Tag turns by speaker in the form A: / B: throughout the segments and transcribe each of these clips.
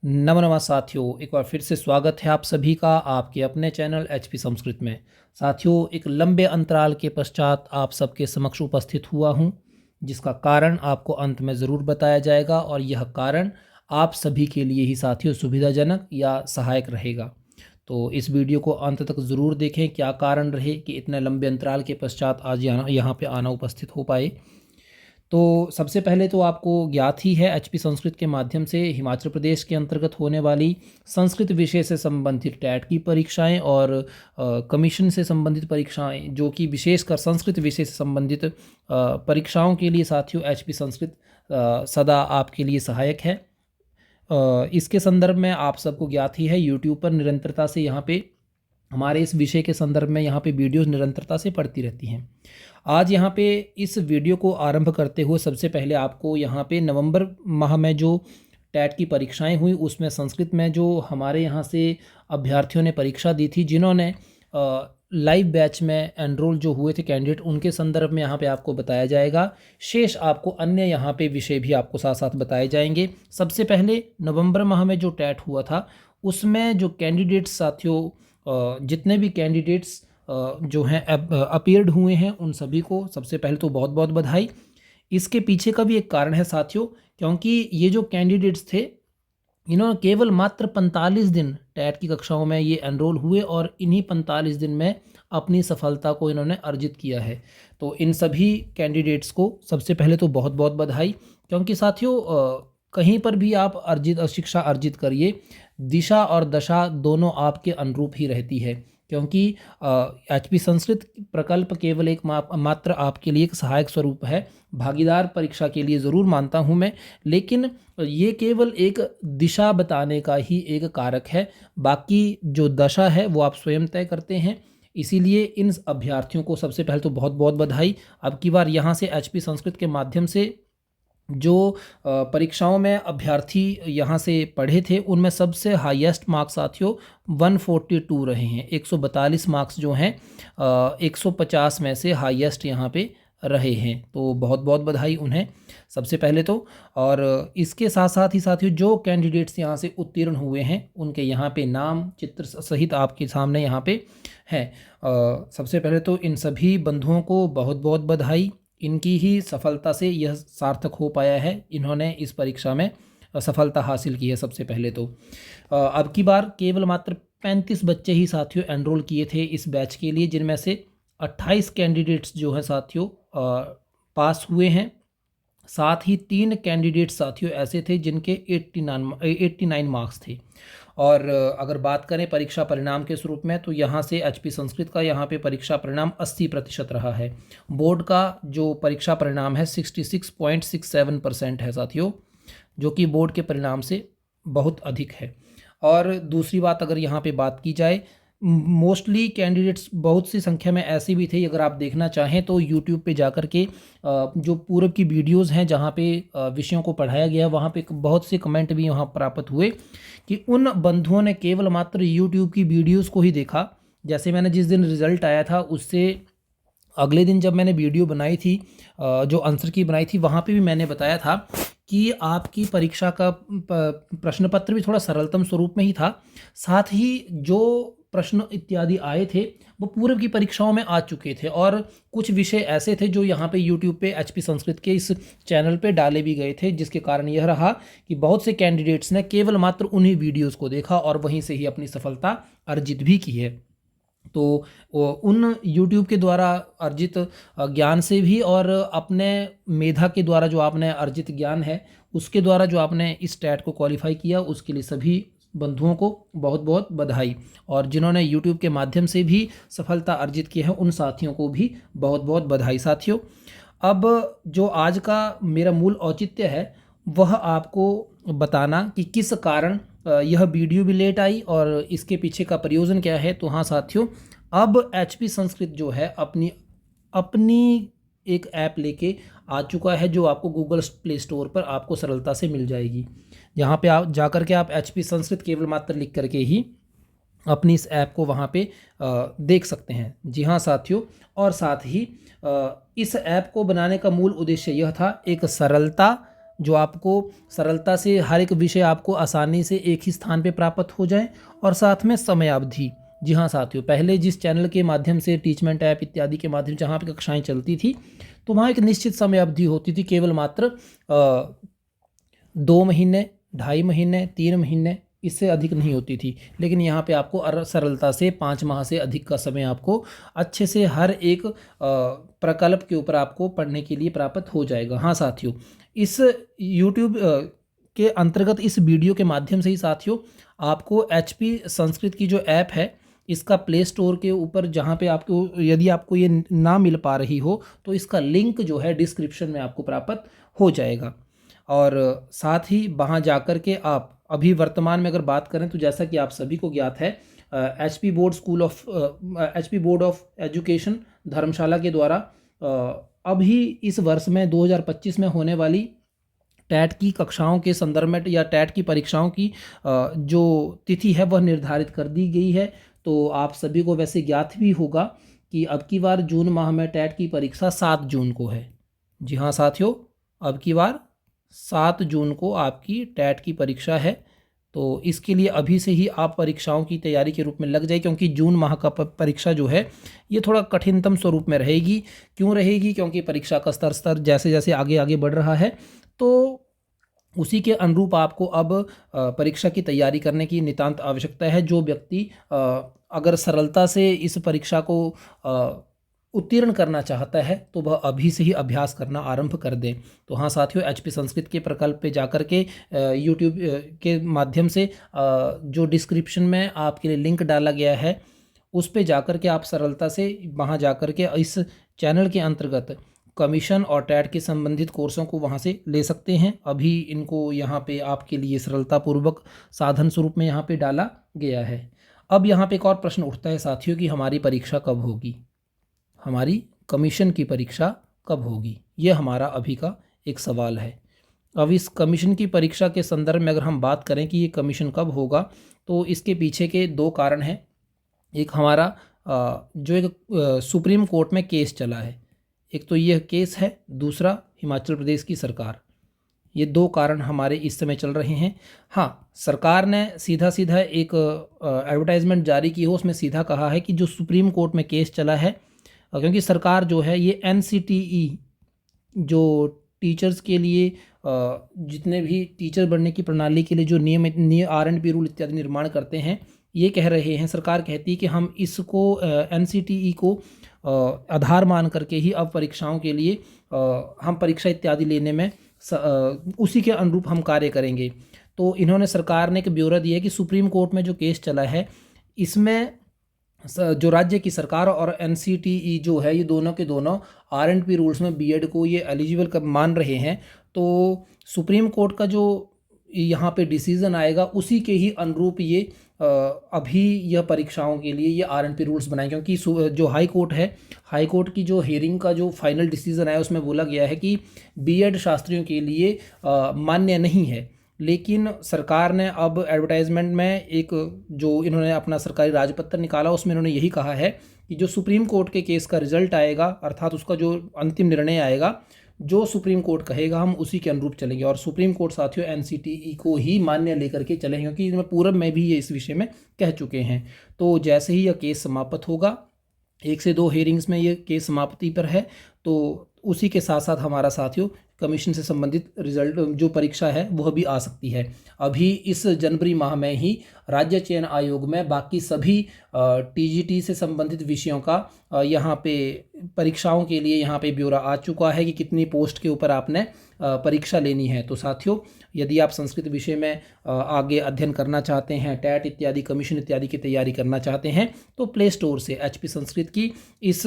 A: नमः साथियों, एक बार फिर से स्वागत है आप सभी का आपके अपने चैनल एचपी संस्कृत में। साथियों, एक लंबे अंतराल के पश्चात आप सबके समक्ष उपस्थित हुआ हूं, जिसका कारण आपको अंत में ज़रूर बताया जाएगा और यह कारण आप सभी के लिए ही साथियों सुविधाजनक या सहायक रहेगा। तो इस वीडियो को अंत तक ज़रूर देखें, क्या कारण रहे कि इतने लंबे अंतराल के पश्चात आज यहाँ पे आना उपस्थित हो पाए। तो सबसे पहले तो आपको ज्ञात ही है, एचपी संस्कृत के माध्यम से हिमाचल प्रदेश के अंतर्गत होने वाली संस्कृत विषय से संबंधित टैट की परीक्षाएं और कमीशन से संबंधित परीक्षाएं, जो कि विशेषकर संस्कृत विषय से संबंधित परीक्षाओं के लिए साथियों एचपी संस्कृत सदा आपके लिए सहायक है। इसके संदर्भ में आप सबको ज्ञात ही है, यूट्यूब पर निरंतरता से यहाँ पे हमारे इस विषय के संदर्भ में यहाँ पे वीडियोस निरंतरता से पड़ती रहती हैं। आज यहाँ पे इस वीडियो को आरंभ करते हुए सबसे पहले आपको यहाँ पे नवंबर माह में जो टैट की परीक्षाएं हुई, उसमें संस्कृत में जो हमारे यहाँ से अभ्यर्थियों ने परीक्षा दी थी, जिन्होंने लाइव बैच में एनरोल जो हुए थे कैंडिडेट, उनके संदर्भ में यहाँ पे आपको बताया जाएगा। शेष आपको अन्य यहाँ पे विषय भी आपको साथ साथ बताए जाएंगे। सबसे पहले नवंबर माह में जो टैट हुआ था, उसमें जो कैंडिडेट्स साथियों, जितने भी कैंडिडेट्स जो हैं अपीयर्ड हुए हैं, उन सभी को सबसे पहले तो बहुत बहुत बधाई। इसके पीछे का भी एक कारण है साथियों, क्योंकि ये जो कैंडिडेट्स थे, इन्होंने केवल मात्र 45 दिन टैट की कक्षाओं में ये एनरोल हुए और इन्हीं 45 दिन में अपनी सफलता को इन्होंने अर्जित किया है। तो इन सभी कैंडिडेट्स को सबसे पहले तो बहुत बहुत बधाई, क्योंकि साथियों कहीं पर भी आप शिक्षा अर्जित करिए, दिशा और दशा दोनों आपके अनुरूप ही रहती है। क्योंकि एचपी संस्कृत प्रकल्प केवल एक मात्र आपके लिए एक सहायक स्वरूप है, भागीदार परीक्षा के लिए ज़रूर मानता हूं मैं, लेकिन ये केवल एक दिशा बताने का ही एक कारक है। बाकी जो दशा है वो आप स्वयं तय करते हैं। इसीलिए इन अभ्यर्थियों को सबसे पहले तो बहुत बहुत बधाई। अब की बार यहाँ से एचपी संस्कृत के माध्यम से जो परीक्षाओं में अभ्यर्थी यहाँ से पढ़े थे, उनमें सबसे हाईएस्ट मार्क्स साथियों 142 रहे हैं। 142 मार्क्स जो हैं 150 में से हाईएस्ट यहाँ पे रहे हैं। तो बहुत बहुत बधाई उन्हें सबसे पहले तो। और इसके साथ साथ ही साथियों जो कैंडिडेट्स यहाँ से उत्तीर्ण हुए हैं, उनके यहाँ पे नाम चित्र सहित आपके सामने यहाँ पे हैं। सबसे पहले तो इन सभी बंधुओं को बहुत बहुत बधाई। इनकी ही सफलता से यह सार्थक हो पाया है, इन्होंने इस परीक्षा में सफलता हासिल की है। सबसे पहले तो अब की बार केवल मात्र 35 बच्चे ही साथियों एनरोल किए थे इस बैच के लिए, जिनमें से 28 कैंडिडेट्स जो हैं साथियों पास हुए हैं। साथ ही 3 कैंडिडेट्स साथियों ऐसे थे जिनके 89 मार्क्स थे। और अगर बात करें परीक्षा परिणाम के स्वरूप में, तो यहाँ से एचपी संस्कृत का यहाँ पे परीक्षा परिणाम 80% रहा है। बोर्ड का जो परीक्षा परिणाम है 66.67% है साथियों, जो कि बोर्ड के परिणाम से बहुत अधिक है। और दूसरी बात, अगर यहाँ पे बात की जाए, मोस्टली कैंडिडेट्स बहुत सी संख्या में ऐसे भी थे, अगर आप देखना चाहें तो यूट्यूब पे जाकर के जो पूर्व की वीडियोस हैं जहाँ पे विषयों को पढ़ाया गया, वहाँ पे बहुत से कमेंट भी वहाँ प्राप्त हुए कि उन बंधुओं ने केवल मात्र यूट्यूब की वीडियोस को ही देखा। जैसे मैंने जिस दिन रिज़ल्ट आया था, उससे अगले दिन जब मैंने वीडियो बनाई थी, जो आंसर की बनाई थी, वहाँ पे भी मैंने बताया था कि आपकी परीक्षा का प्रश्न पत्र भी थोड़ा सरलतम स्वरूप में ही था। साथ ही जो प्रश्न इत्यादि आए थे वो पूर्व की परीक्षाओं में आ चुके थे, और कुछ विषय ऐसे थे जो यहाँ पे यूट्यूब पे एचपी संस्कृत के इस चैनल पे डाले भी गए थे, जिसके कारण यह रहा कि बहुत से कैंडिडेट्स ने केवल मात्र उन्हीं वीडियोज़ को देखा और वहीं से ही अपनी सफलता अर्जित भी की है। तो उन YouTube के द्वारा अर्जित ज्ञान से भी और अपने मेधा के द्वारा जो आपने अर्जित ज्ञान है, उसके द्वारा जो आपने इस टैट को क्वालिफाई किया, उसके लिए सभी बंधुओं को बहुत बहुत बधाई। और जिन्होंने YouTube के माध्यम से भी सफलता अर्जित की है, उन साथियों को भी बहुत बहुत बधाई साथियों। अब जो आज का मेरा मूल औचित्य है, वह आपको बताना कि किस कारण यह वीडियो भी लेट आई और इसके पीछे का प्रयोजन क्या है। तो हाँ साथियों, अब एचपी संस्कृत जो है अपनी एक ऐप लेके आ चुका है, जो आपको गूगल प्ले स्टोर पर आपको सरलता से मिल जाएगी। यहाँ पे आप जाकर के आप एचपी संस्कृत केवल मात्र लिख करके ही अपनी इस ऐप को वहाँ पे देख सकते हैं। जी हाँ साथियों, और साथ ही इस ऐप को बनाने का मूल उद्देश्य यह था, एक सरलता जो आपको सरलता से हर एक विषय आपको आसानी से एक ही स्थान पे प्राप्त हो जाए, और साथ में समयावधि। जी हाँ साथियों, पहले जिस चैनल के माध्यम से टीचमेंट ऐप इत्यादि के माध्यम से जहाँ पे कक्षाएं चलती थी, तो वहाँ एक निश्चित समय अवधि होती थी, केवल मात्र 2 महीने, 2.5 महीने, 3 महीने, इससे अधिक नहीं होती थी। लेकिन यहाँ पे आपको सरलता से 5 माह से अधिक का समय आपको अच्छे से हर एक प्रकल्प के ऊपर आपको पढ़ने के लिए प्राप्त हो जाएगा। हाँ साथियों, इस YouTube के अंतर्गत इस वीडियो के माध्यम से ही साथियों आपको HP संस्कृत की जो ऐप है, इसका प्ले स्टोर के ऊपर जहाँ पे आपको, यदि आपको ये ना मिल पा रही हो तो इसका लिंक जो है डिस्क्रिप्शन में आपको प्राप्त हो जाएगा। और साथ ही वहाँ जाकर के आप अभी वर्तमान में अगर बात करें तो जैसा कि आप सभी को ज्ञात है, HP बोर्ड ऑफ एजुकेशन धर्मशाला के द्वारा अभी इस वर्ष में 2025 में होने वाली टैट की कक्षाओं के संदर्भ में या टैट की परीक्षाओं की जो तिथि है वह निर्धारित कर दी गई है। तो आप सभी को वैसे ज्ञात भी होगा कि अब की बार जून माह में टैट की परीक्षा 7 जून को है। जी हाँ साथियों, अब की बार 7 जून को आपकी टैट की परीक्षा है। तो इसके लिए अभी से ही आप परीक्षाओं की तैयारी के रूप में लग जाए, क्योंकि जून माह का परीक्षा जो है ये थोड़ा कठिनतम स्वरूप में रहेगी। क्यों रहेगी? क्योंकि परीक्षा का स्तर जैसे जैसे आगे आगे बढ़ रहा है, तो उसी के अनुरूप आपको अब परीक्षा की तैयारी करने की नितांत आवश्यकता है। जो व्यक्ति अगर सरलता से इस परीक्षा को उत्तीर्ण करना चाहता है तो वह अभी से ही अभ्यास करना आरंभ कर दें। तो हाँ साथियों, HP संस्कृत के प्रकल्प पे जाकर के YouTube के माध्यम से जो डिस्क्रिप्शन में आपके लिए लिंक डाला गया है, उस पे जाकर के आप सरलता से वहाँ जाकर के इस चैनल के अंतर्गत कमीशन और टैट के संबंधित कोर्सों को वहाँ से ले सकते हैं। अभी इनको यहाँ पे आपके लिए सरलतापूर्वक साधन स्वरूप में यहाँ पे डाला गया है। अब यहाँ पे एक और प्रश्न उठता है साथियों कि हमारी परीक्षा कब होगी, हमारी कमीशन की परीक्षा कब होगी? ये हमारा अभी का एक सवाल है। अब इस कमीशन की परीक्षा के संदर्भ में अगर हम बात करें कि ये कमीशन कब होगा, तो इसके पीछे के 2 कारण हैं। एक हमारा जो एक सुप्रीम कोर्ट में केस चला है, एक तो यह केस है, दूसरा हिमाचल प्रदेश की सरकार। ये 2 कारण हमारे इस समय चल रहे हैं। हाँ, सरकार ने सीधा सीधा एक एडवर्टाइजमेंट जारी की हो, उसमें सीधा कहा है कि जो सुप्रीम कोर्ट में केस चला है, क्योंकि सरकार जो है ये NCTE जो टीचर्स के लिए जितने भी टीचर बनने की प्रणाली के लिए जो नियम R&P रूल इत्यादि निर्माण करते हैं, ये कह रहे हैं, सरकार कहती है कि हम इसको NCTE को आधार मान करके ही अब परीक्षाओं के लिए हम परीक्षा इत्यादि लेने में उसी के अनुरूप हम कार्य करेंगे। तो इन्होंने, सरकार ने एक ब्यौरा दिया है कि सुप्रीम कोर्ट में जो केस चला है, इसमें जो राज्य की सरकार और NCTE जो है, ये दोनों के दोनों R&P रूल्स में B.Ed को ये एलिजिबल मान रहे हैं। तो सुप्रीम कोर्ट का जो यहाँ पे डिसीज़न आएगा, उसी के ही अनुरूप ये अभी यह परीक्षाओं के लिए ये R&P रूल्स बनाए। क्योंकि जो हाई कोर्ट है, हाई कोर्ट की जो हियरिंग का जो फाइनल डिसीज़न आया, उसमें बोला गया है कि B.Ed शास्त्रियों के लिए मान्य नहीं है। लेकिन सरकार ने अब एडवर्टाइजमेंट में एक जो इन्होंने अपना सरकारी राजपत्र निकाला, उसमें इन्होंने यही कहा है कि जो सुप्रीम कोर्ट के केस का रिजल्ट आएगा, अर्थात उसका जो अंतिम निर्णय आएगा, जो सुप्रीम कोर्ट कहेगा हम उसी के अनुरूप चलेंगे। और सुप्रीम कोर्ट साथियों NCTE को ही मान्य लेकर के चलेंगे, क्योंकि इनमें पूर्व में भी ये इस विषय में कह चुके हैं। तो जैसे ही यह केस समाप्त होगा, 1 से 2 हियरिंग्स में ये केस समाप्ति पर है, तो उसी के साथ साथ हमारा साथियों कमीशन से संबंधित रिजल्ट जो परीक्षा है वह भी आ सकती है। अभी इस जनवरी माह में ही राज्य चयन आयोग में बाकी सभी TGT से संबंधित विषयों का यहाँ पे परीक्षाओं के लिए यहाँ पे ब्यौरा आ चुका है कि कितनी पोस्ट के ऊपर आपने परीक्षा लेनी है। तो साथियों, यदि आप संस्कृत विषय में आगे अध्ययन करना चाहते हैं, टैट इत्यादि, कमीशन इत्यादि की तैयारी करना चाहते हैं, तो प्ले स्टोर से HP संस्कृत की इस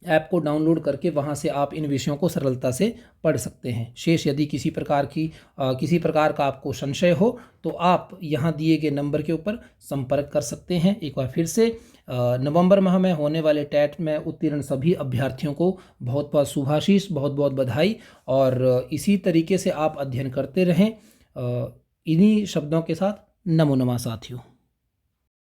A: ऐप को डाउनलोड करके वहां से आप इन विषयों को सरलता से पढ़ सकते हैं। शेष यदि किसी प्रकार का आपको संशय हो तो आप यहाँ दिए गए नंबर के ऊपर संपर्क कर सकते हैं। एक बार फिर से नवंबर माह में होने वाले टैट में उत्तीर्ण सभी अभ्यर्थियों को बहुत बहुत शुभाशीष, बहुत बहुत बधाई, और इसी तरीके से आप अध्ययन करते रहें। इन्हीं शब्दों के साथ नमो नमः साथियों।